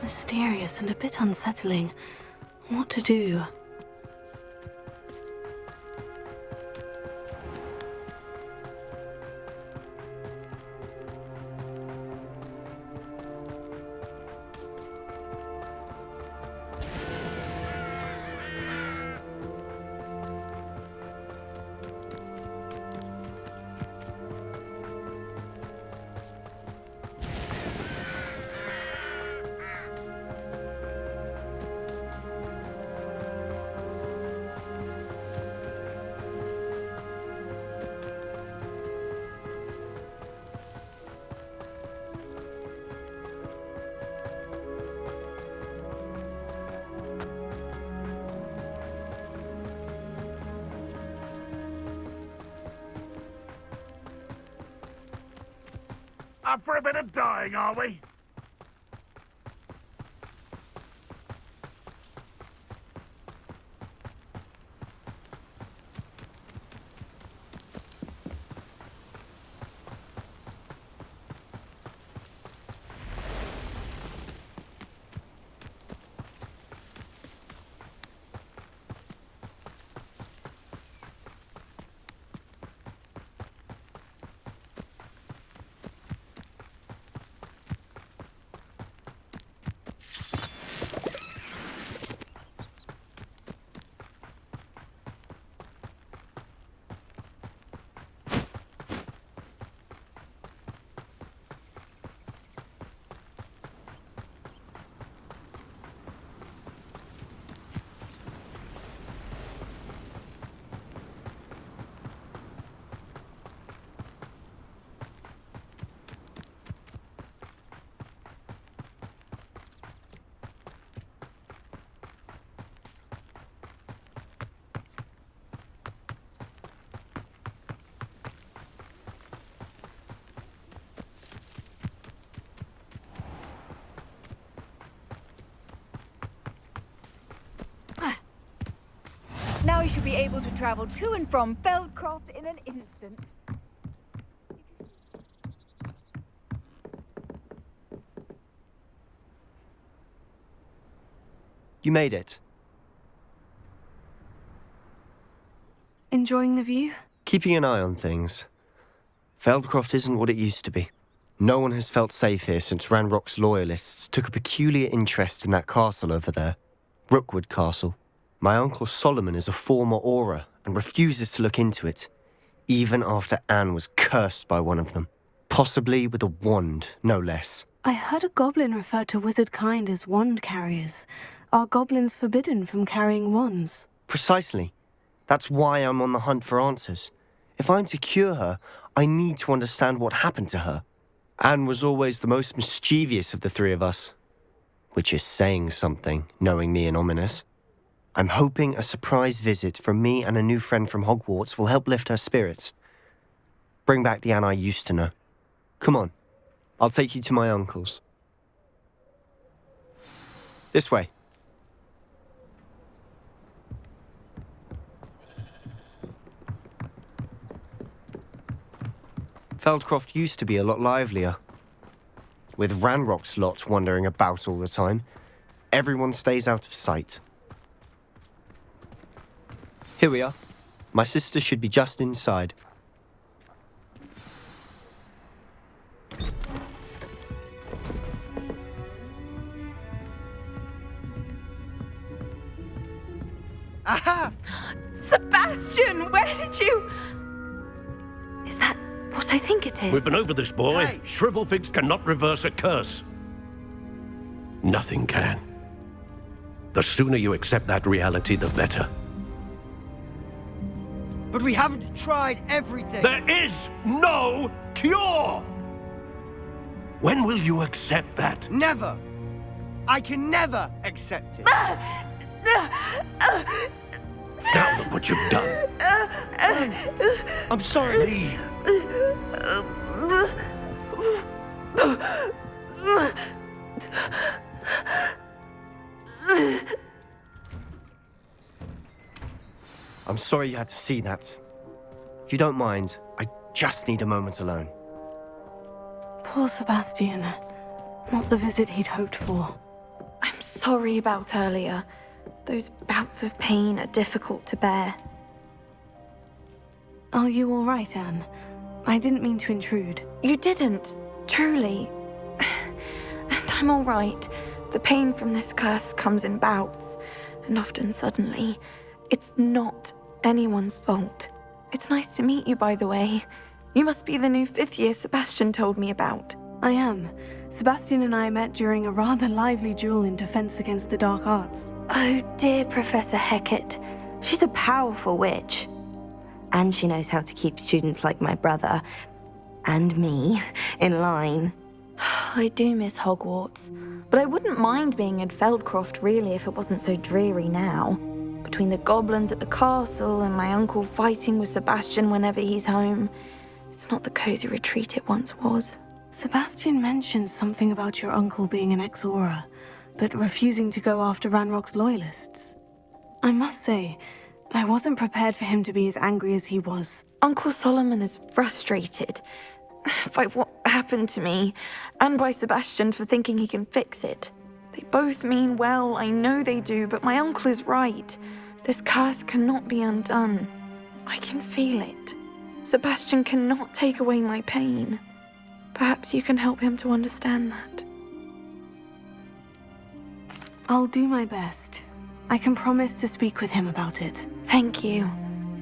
Mysterious and a bit unsettling. What to do? Up for a bit of dying, are we? Now you should be able to travel to and from Feldcroft in an instant. You made it. Enjoying the view? Keeping an eye on things. Feldcroft isn't what it used to be. No one has felt safe here since Ranrock's loyalists took a peculiar interest in that castle over there. Rookwood Castle. My uncle Solomon is a former Auror and refuses to look into it, even after Anne was cursed by one of them. Possibly with a wand, no less. I heard a goblin refer to wizard kind as wand carriers. Are goblins forbidden from carrying wands? Precisely. That's why I'm on the hunt for answers. If I'm to cure her, I need to understand what happened to her. Anne was always the most mischievous of the three of us. Which is saying something, knowing me and ominous. I'm hoping a surprise visit from me and a new friend from Hogwarts will help lift her spirits. Bring back the Anne I used to know. Come on, I'll take you to my uncle's. This way. Feldcroft used to be a lot livelier. With Ranrock's lot wandering about all the time, everyone stays out of sight. Here we are. My sister should be just inside. Aha! Sebastian, where did you... Is that what I think it is? We've been over this, boy. Hey. Shrivelfigs cannot reverse a curse. Nothing can. The sooner you accept that reality, the better. But we haven't tried everything. There is no cure! When will you accept that? Never. I can never accept it. Now look what you've done. I'm sorry. Leave. I'm sorry you had to see that. If you don't mind, I just need a moment alone. Poor Sebastian. Not the visit he'd hoped for. I'm sorry about earlier. Those bouts of pain are difficult to bear. Are you all right, Anne? I didn't mean to intrude. You didn't, truly. And I'm all right. The pain from this curse comes in bouts, and often suddenly. It's not anyone's fault. It's nice to meet you, by the way. You must be the new 5th year Sebastian told me about. I am. Sebastian and I met during a rather lively duel in defense against the dark arts. Oh dear, Professor Hecat. She's a powerful witch. And she knows how to keep students like my brother, and me, in line. I do miss Hogwarts, but I wouldn't mind being in Feldcroft really if it wasn't so dreary now. Between the goblins at the castle and my uncle fighting with Sebastian whenever he's home, it's not the cozy retreat it once was. Sebastian mentioned something about your uncle being an ex-Auror, but refusing to go after Ranrock's loyalists. I must say, I wasn't prepared for him to be as angry as he was. Uncle Solomon is frustrated by what happened to me, and by Sebastian for thinking he can fix it. They both mean well, I know they do, but my uncle is right. This curse cannot be undone. I can feel it. Sebastian cannot take away my pain. Perhaps you can help him to understand that. I'll do my best. I can promise to speak with him about it. Thank you.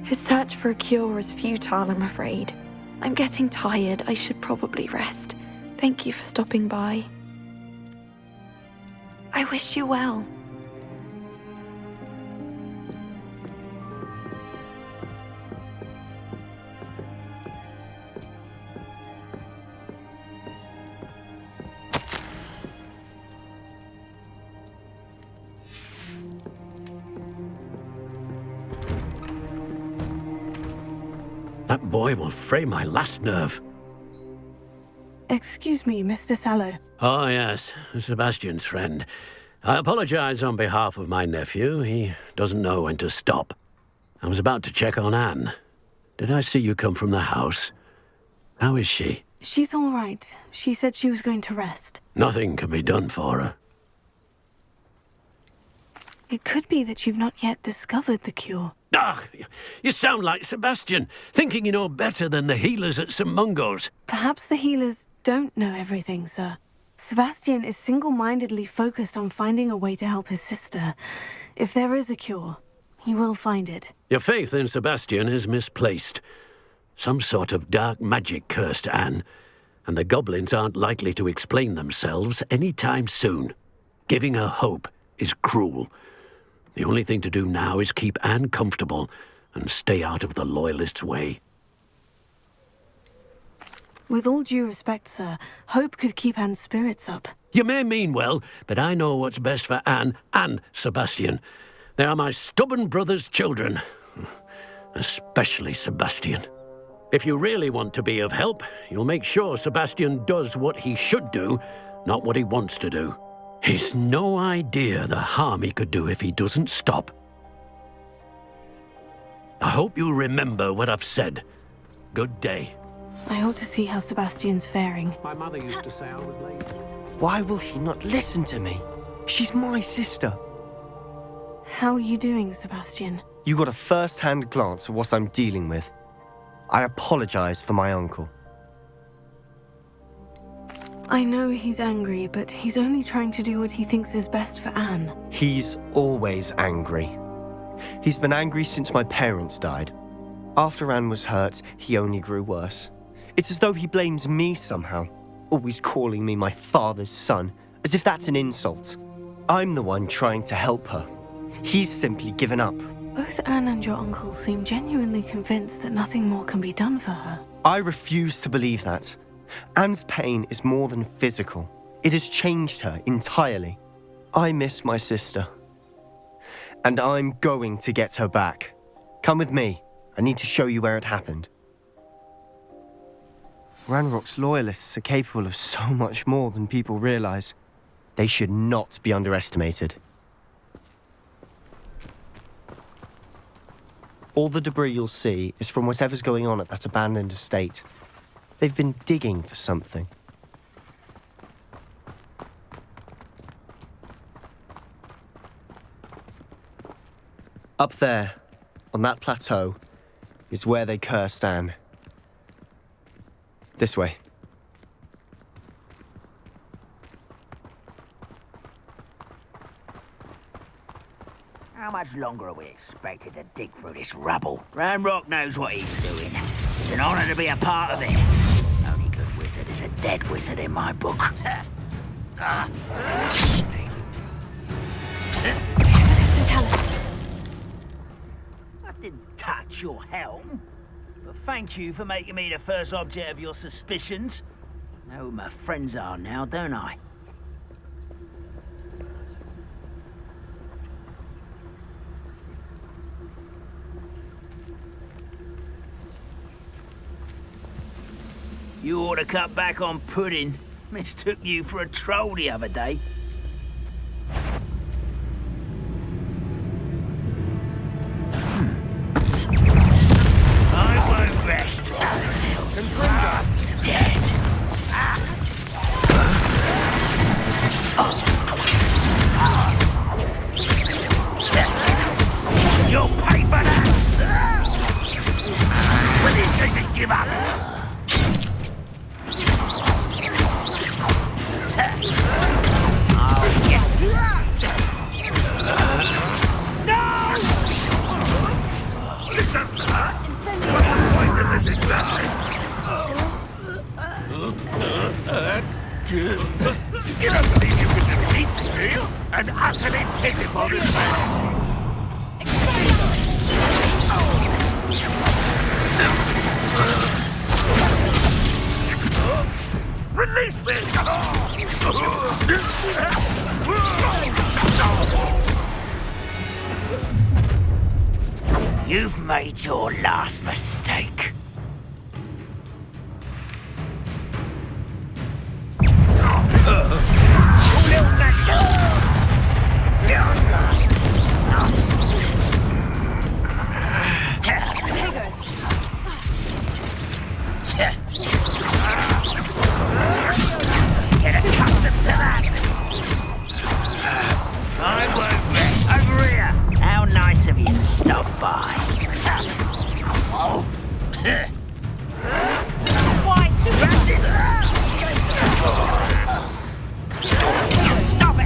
His search for a cure is futile, I'm afraid. I'm getting tired. I should probably rest. Thank you for stopping by. I wish you well. That boy will fray my last nerve. Excuse me, Mr. Sallow. Oh, yes, Sebastian's friend. I apologize on behalf of my nephew. He doesn't know when to stop. I was about to check on Anne. Did I see you come from the house? How is she? She's all right. She said she was going to rest. Nothing can be done for her. It could be that you've not yet discovered the cure. Ah, you sound like Sebastian, thinking you know better than the healers at St. Mungo's. Perhaps the healers don't know everything, sir. Sebastian is single-mindedly focused on finding a way to help his sister. If there is a cure, he will find it. Your faith in Sebastian is misplaced. Some sort of dark magic cursed Anne, and the goblins aren't likely to explain themselves any time soon. Giving her hope is cruel. The only thing to do now is keep Anne comfortable and stay out of the Loyalists' way. With all due respect, sir, hope could keep Anne's spirits up. You may mean well, but I know what's best for Anne and Sebastian. They are my stubborn brother's children. Especially Sebastian. If you really want to be of help, you'll make sure Sebastian does what he should do, not what he wants to do. He's no idea the harm he could do if he doesn't stop. I hope you remember what I've said. Good day. I ought to see how Sebastian's faring. My mother used to say I was late. Why will he not listen to me? She's my sister. How are you doing, Sebastian? You got a first-hand glance at what I'm dealing with. I apologize for my uncle. I know he's angry, but he's only trying to do what he thinks is best for Anne. He's always angry. He's been angry since my parents died. After Anne was hurt, he only grew worse. It's as though he blames me somehow, always calling me my father's son, as if that's an insult. I'm the one trying to help her. He's simply given up. Both Anne and your uncle seem genuinely convinced that nothing more can be done for her. I refuse to believe that. Anne's pain is more than physical. It has changed her entirely. I miss my sister. And I'm going to get her back. Come with me. I need to show you where it happened. Ranrock's loyalists are capable of so much more than people realize. They should not be underestimated. All the debris you'll see is from whatever's going on at that abandoned estate. They've been digging for something. Up there, on that plateau, is where they cursed Anne. This way. How much longer are we expected to dig through this rubble? Ranrock knows what he's doing. It's an honor to be a part of it. Only good wizard is a dead wizard in my book. Tell us. I didn't touch your helm. But thank you for making me the first object of your suspicions. I know who my friends are now, don't I? You ought to cut back on pudding. Mistook you for a troll the other day. I won't rest until I'm dead. You'll pay for that! When you think to give up? You don't believe you can defeat me? An utterly pitiful man. Release me! You've made your last mistake. Get accustomed to that. I won't rest. Over here. How nice of you to stop by. Why, super? Stop it!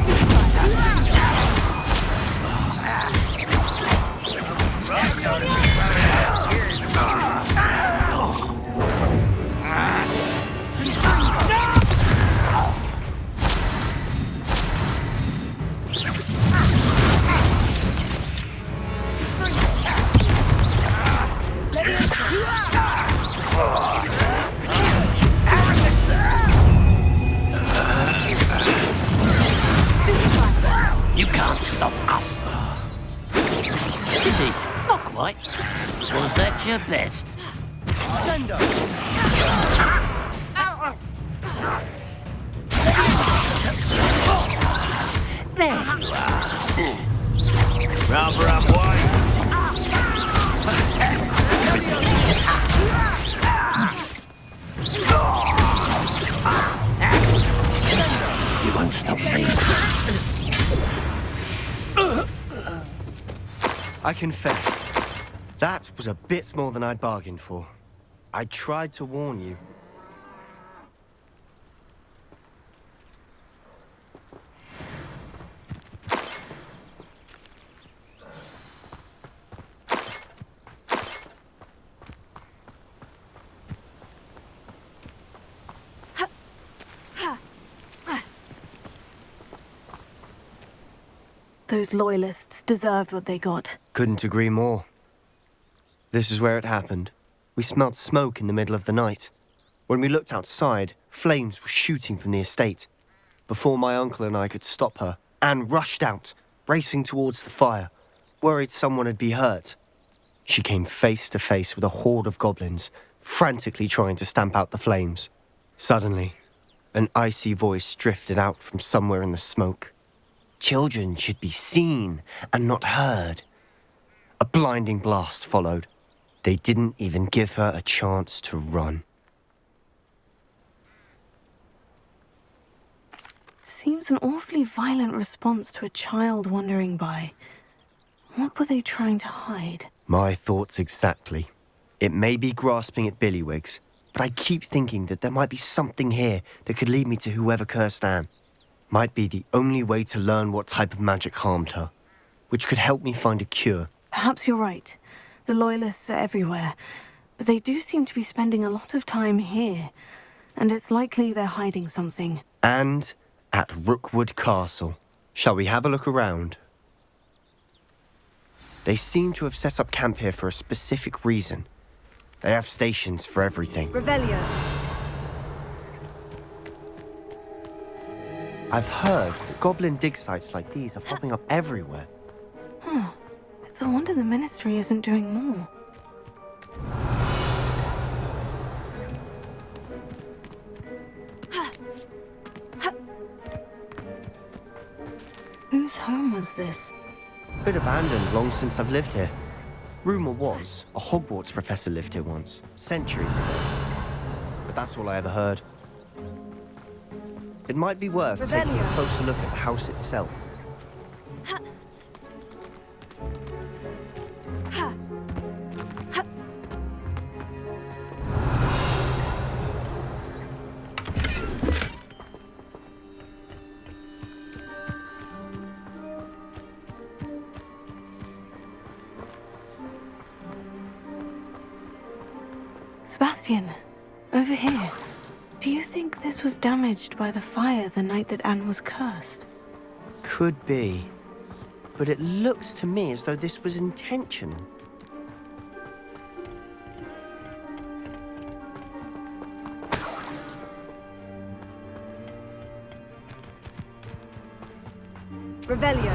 You can't stop us. Easy. Not quite. Was that your best? Send us. There you are. Rather unwise. You won't stop me. I confess, that was a bit more than I'd bargained for. I tried to warn you. Those loyalists deserved what they got. Couldn't agree more. This is where it happened. We smelled smoke in the middle of the night. When we looked outside, flames were shooting from the estate. Before my uncle and I could stop her, Anne rushed out, racing towards the fire, worried someone had been hurt. She came face to face with a horde of goblins, frantically trying to stamp out the flames. Suddenly, an icy voice drifted out from somewhere in the smoke. Children should be seen and not heard. A blinding blast followed. They didn't even give her a chance to run. Seems an awfully violent response to a child wandering by. What were they trying to hide? My thoughts exactly. It may be grasping at Billywigs, but I keep thinking that there might be something here that could lead me to whoever cursed Anne. Might be the only way to learn what type of magic harmed her, which could help me find a cure. Perhaps you're right. The Loyalists are everywhere, but they do seem to be spending a lot of time here, and it's likely they're hiding something. And at Rookwood Castle. Shall we have a look around? They seem to have set up camp here for a specific reason. They have stations for everything. Revelio. I've heard that goblin dig sites like these are popping up everywhere. It's a wonder the Ministry isn't doing more. Whose home was this? Been abandoned long since I've lived here. Rumour was, a Hogwarts professor lived here once, centuries ago. But that's all I ever heard. It might be worth taking a closer look at the house itself. Sebastian, over here. Do you think this was damaged by the fire the night that Anne was cursed? Could be. But it looks to me as though this was intentional. Revelio.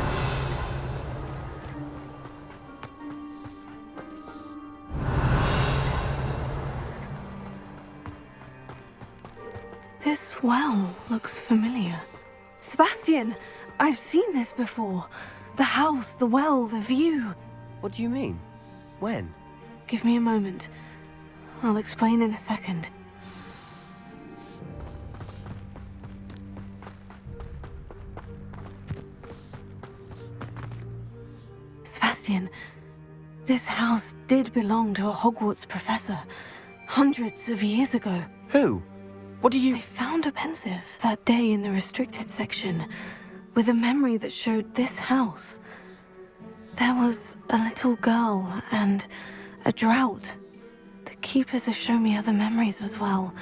This well looks familiar. Sebastian, I've seen this before. The house, the well, the view. What do you mean? When? Give me a moment. I'll explain in a second. Sebastian, this house did belong to a Hogwarts professor, hundreds of years ago. Who? What do you... I found a pensive that day in the restricted section, with a memory that showed this house. There was a little girl and a drought. The keepers have shown me other memories as well.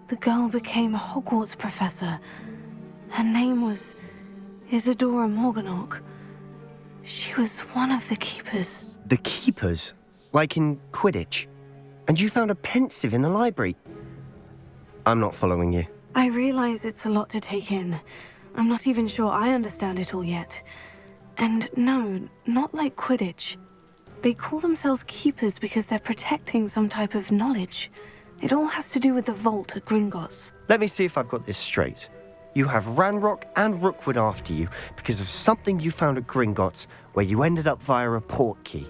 The girl became a Hogwarts professor. Her name was Isadora Morganach. She was one of the keepers. The keepers? Like in Quidditch? And you found a pensive in the library? I'm not following you. I realize it's a lot to take in. I'm not even sure I understand it all yet. And no, not like Quidditch. They call themselves keepers because they're protecting some type of knowledge. It all has to do with the vault at Gringotts. Let me see if I've got this straight. You have Ranrock and Rookwood after you because of something you found at Gringotts where you ended up via a port key.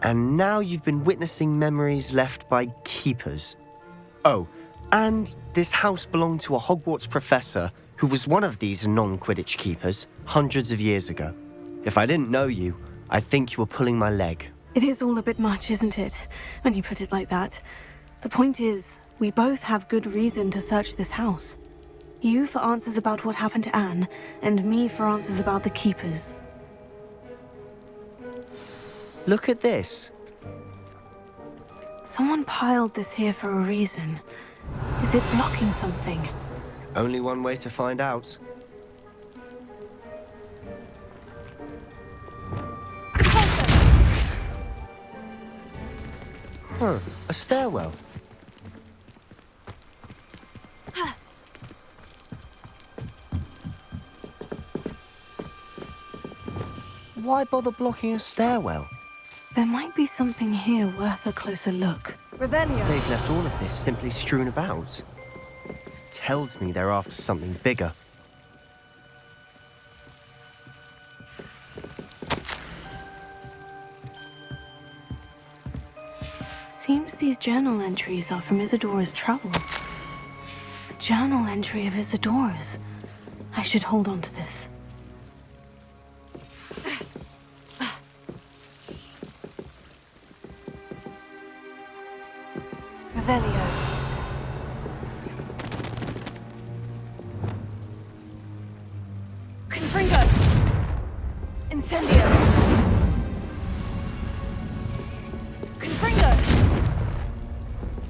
And now you've been witnessing memories left by keepers. Oh, and this house belonged to a Hogwarts professor who was one of these non-Quidditch keepers hundreds of years ago. If I didn't know you, I'd think you were pulling my leg. It is all a bit much, isn't it, when you put it like that? The point is, we both have good reason to search this house. You for answers about what happened to Anne, and me for answers about the keepers. Look at this. Someone piled this here for a reason. Is it blocking something? Only one way to find out. Huh, a stairwell. Why bother blocking a stairwell? There might be something here worth a closer look. Revelio. They've left all of this simply strewn about. Tells me they're after something bigger. Seems these journal entries are from Isadora's travels. A journal entry of Isadora's. I should hold on to this. Revelio. Confringo! Incendio! Confringo!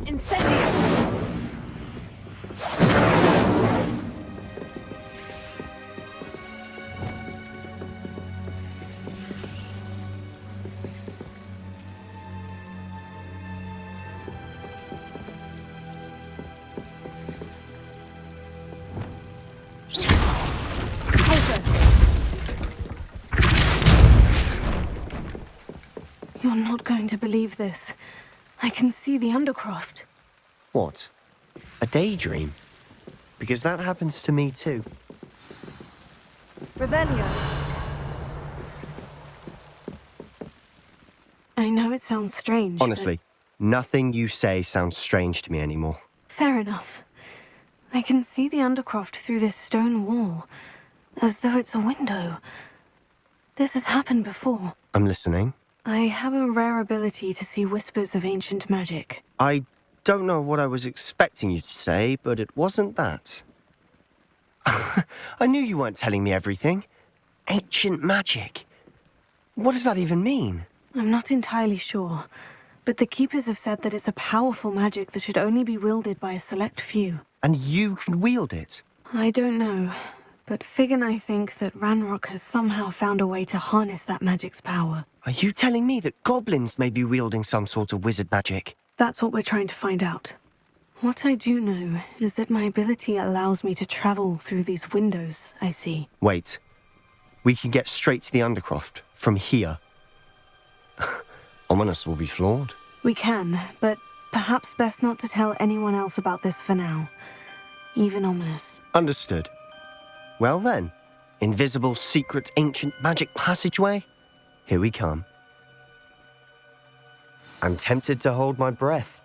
Incendio! You're not going to believe this. I can see the Undercroft. What? A daydream? Because that happens to me too. Revelio! I know it sounds strange. Honestly, nothing you say sounds strange to me anymore. Fair enough. I can see the Undercroft through this stone wall, as though it's a window. This has happened before. I'm listening. I have a rare ability to see whispers of ancient magic. I don't know what I was expecting you to say, but it wasn't that. I knew you weren't telling me everything. Ancient magic. What does that even mean? I'm not entirely sure, but the Keepers have said that it's a powerful magic that should only be wielded by a select few. And you can wield it? I don't know, but Fig and I think that Ranrock has somehow found a way to harness that magic's power. Are you telling me that goblins may be wielding some sort of wizard magic? That's what we're trying to find out. What I do know is that my ability allows me to travel through these windows I see. Wait. We can get straight to the Undercroft from here. Ominous will be floored. We can, but perhaps best not to tell anyone else about this for now. Even Ominous. Understood. Well then, invisible, secret, ancient magic passageway? Here we come. I'm tempted to hold my breath.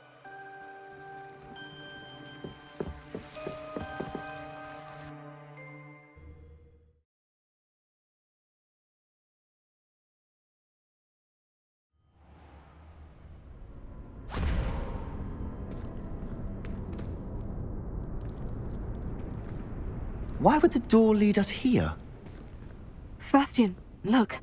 Why would the door lead us here? Sebastian, look.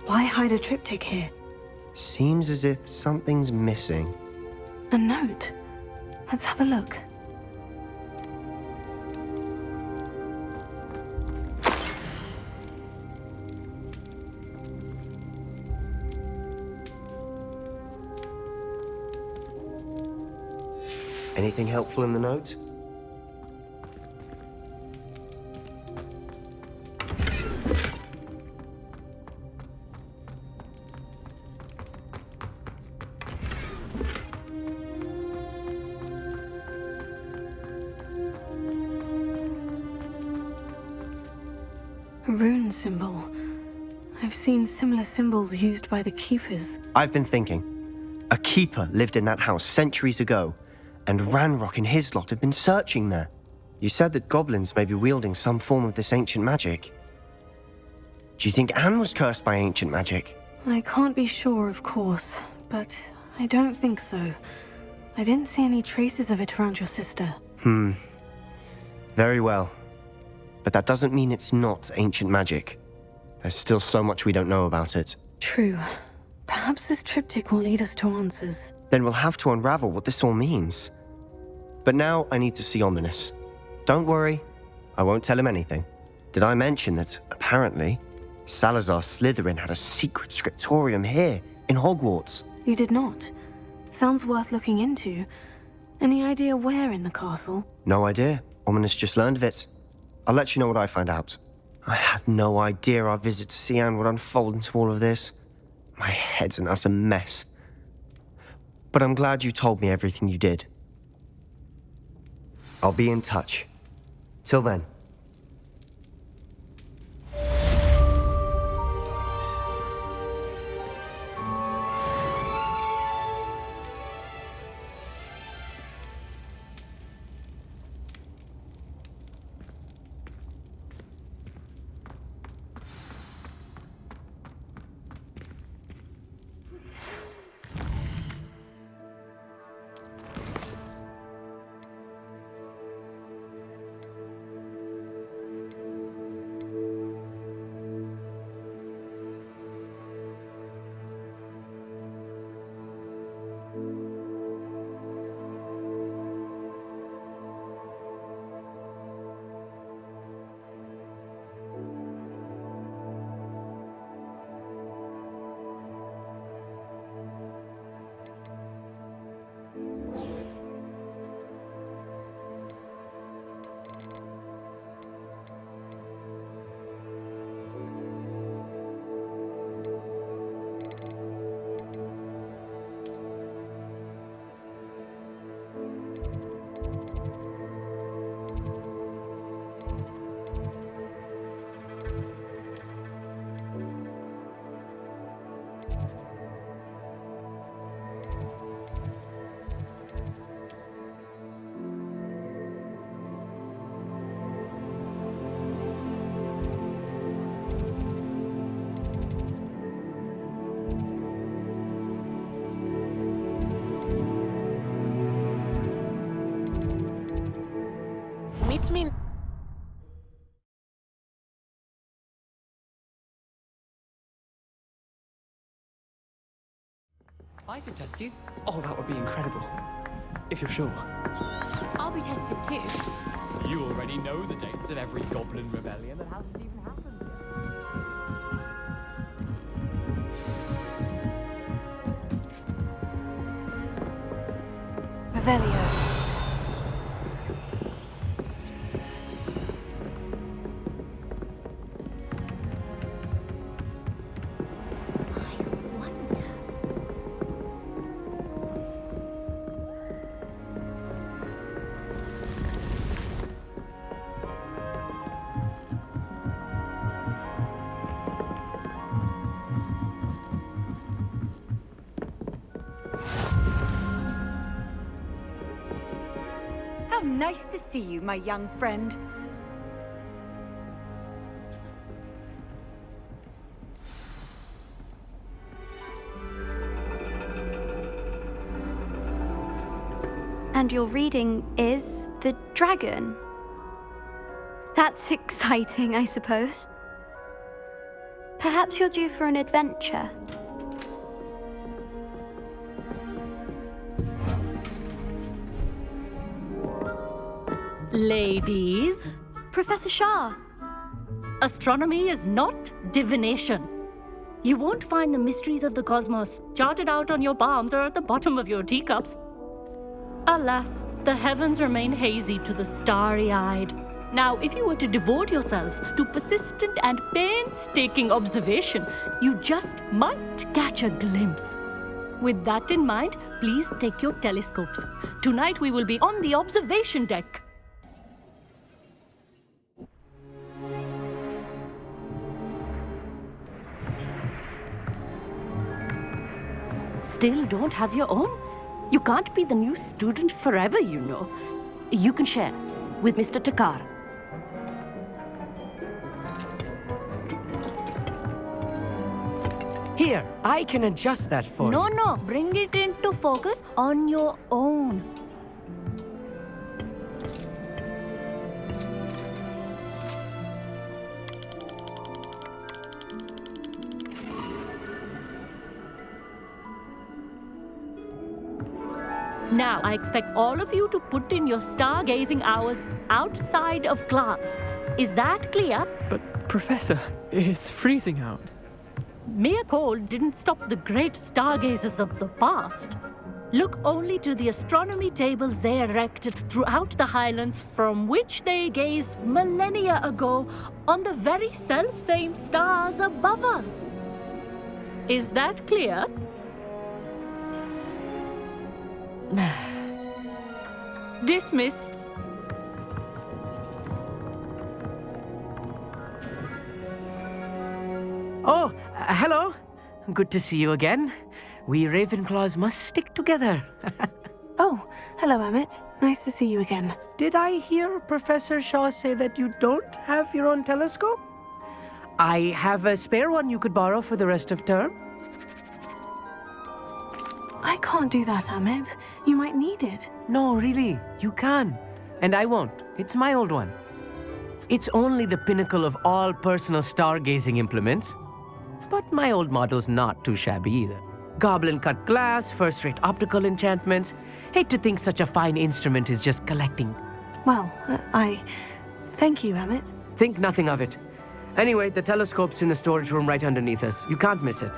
Why hide a triptych here? Seems as if something's missing. A note. Let's have a look. Anything helpful in the note? A rune symbol. I've seen similar symbols used by the Keepers. I've been thinking. A keeper lived in that house centuries ago, and Ranrock and his lot have been searching there. You said that goblins may be wielding some form of this ancient magic. Do you think Anne was cursed by ancient magic? I can't be sure, of course, but I don't think so. I didn't see any traces of it around your sister. Very well. But that doesn't mean it's not ancient magic. There's still so much we don't know about it. True. Perhaps this triptych will lead us to answers. Then we'll have to unravel what this all means. But now I need to see Ominous. Don't worry, I won't tell him anything. Did I mention that, apparently, Salazar Slytherin had a secret scriptorium here, in Hogwarts? You did not. Sounds worth looking into. Any idea where in the castle? No idea. Ominous just learned of it. I'll let you know what I find out. I had no idea our visit to Cian would unfold into all of this. My head's an utter mess. But I'm glad you told me everything you did. I'll be in touch. Till then. I can test you. Oh, that would be incredible. If you're sure. I'll be tested too. You already know the dates of every goblin rebellion that hasn't even happened yet. Revelio. I wonder. How nice to see you, my young friend. And your reading is The Dragon. That's exciting, I suppose. Perhaps you're due for an adventure. Ladies, Professor Shah. astronomy is not divination. You won't find the mysteries of the cosmos charted out on your palms or at the bottom of your teacups. Alas, the heavens remain hazy to the starry-eyed. Now, if you were to devote yourselves to persistent and painstaking observation, you just might catch a glimpse. With that in mind, please take your telescopes. Tonight we will be on the observation deck. Still don't have your own? You can't be the new student forever, you know. You can share with Mr. Takar. Here, I can adjust that for you. No, bring it into focus on your own. Now, I expect all of you to put in your stargazing hours outside of class. Is that clear? But, Professor, it's freezing out. Mere cold didn't stop the great stargazers of the past. Look only to the astronomy tables they erected throughout the highlands from which they gazed millennia ago on the very self-same stars above us. Is that clear? Dismissed. Oh, hello. Good to see you again. We Ravenclaws must stick together. Oh, hello, Amit. Nice to see you again. Did I hear Professor Shaw say that you don't have your own telescope? I have a spare one you could borrow for the rest of term. I can't do that, Amit. You might need it. No, really, you can. And I won't. It's my old one. It's only the pinnacle of all personal stargazing implements. But my old model's not too shabby either. Goblin-cut glass, first-rate optical enchantments. Hate to think such a fine instrument is just collecting. Well, thank you, Amit. Think nothing of it. Anyway, the telescope's in the storage room right underneath us. You can't miss it.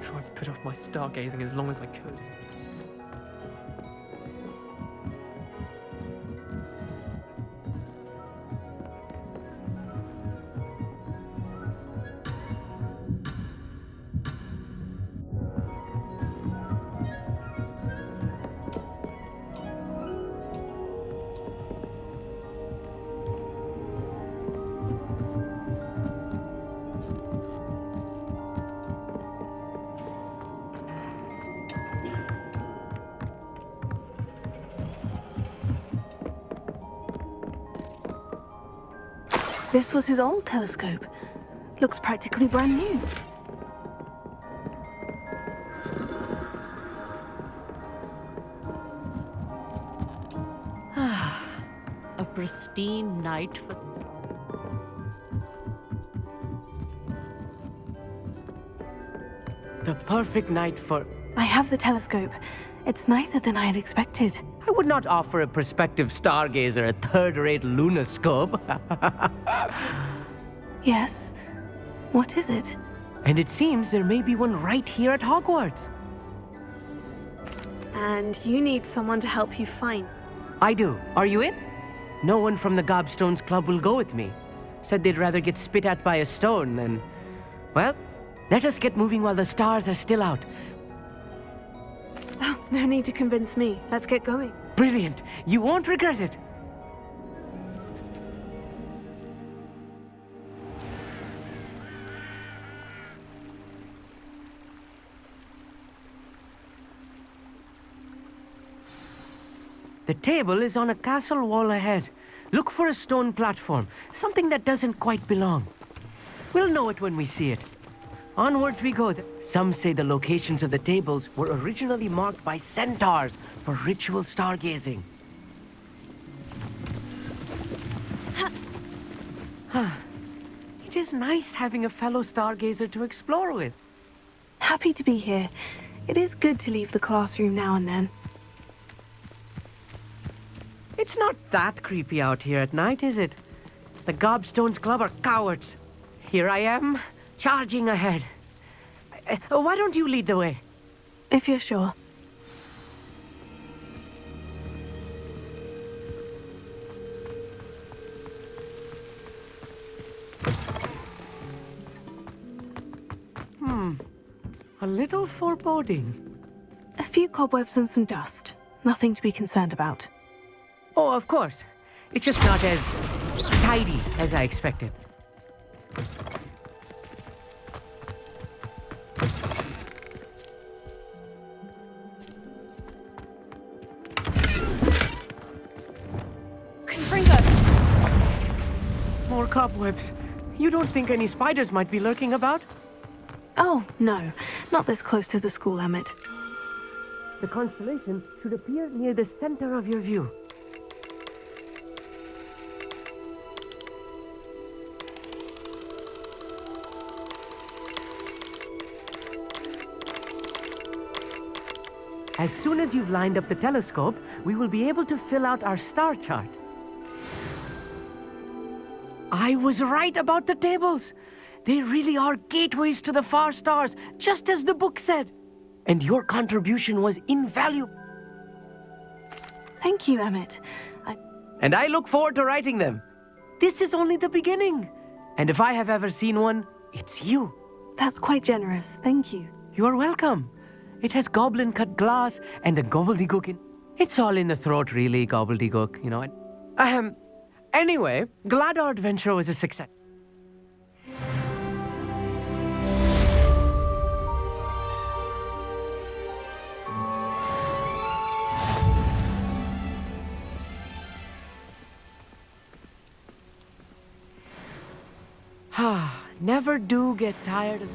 Tried to put off my stargazing as long as I could. This was his old telescope. Looks practically brand new. A pristine night for... The perfect night for... I have the telescope. It's nicer than I had expected. I would not offer a prospective stargazer a third-rate lunoscope. Yes? What is it? And it seems there may be one right here at Hogwarts. And you need someone to help you find. I do. Are you in? No one from the Gobstones Club will go with me. Said they'd rather get spit at by a stone than... Well, let us get moving while the stars are still out. Oh, no need to convince me. Let's get going. Brilliant. You won't regret it. The table is on a castle wall ahead. Look for a stone platform, something that doesn't quite belong. We'll know it when we see it. Onwards we go. Some say the locations of the tables were originally marked by centaurs for ritual stargazing. It is nice having a fellow stargazer to explore with. Happy to be here. It is good to leave the classroom now and then. It's not that creepy out here at night, is it? The Gobstones Club are cowards. Here I am, charging ahead. Why don't you lead the way? If you're sure. A little foreboding. A few cobwebs and some dust. Nothing to be concerned about. Oh, of course. It's just not as tidy as I expected. Confringo! More cobwebs. You don't think any spiders might be lurking about? Oh, no. Not this close to the school, Emmett. The constellation should appear near the center of your view. As soon as you've lined up the telescope, we will be able to fill out our star chart. I was right about the tables. They really are gateways to the far stars, just as the book said. And your contribution was invaluable. Thank you, Emmett. And I look forward to writing them. This is only the beginning. And if I have ever seen one, it's you. That's quite generous. Thank you. You are welcome. It has goblin-cut glass and a gobbledygook in... It's all in the throat, really, gobbledygook, you know. Anyway, glad our adventure was a success. Never do get tired of...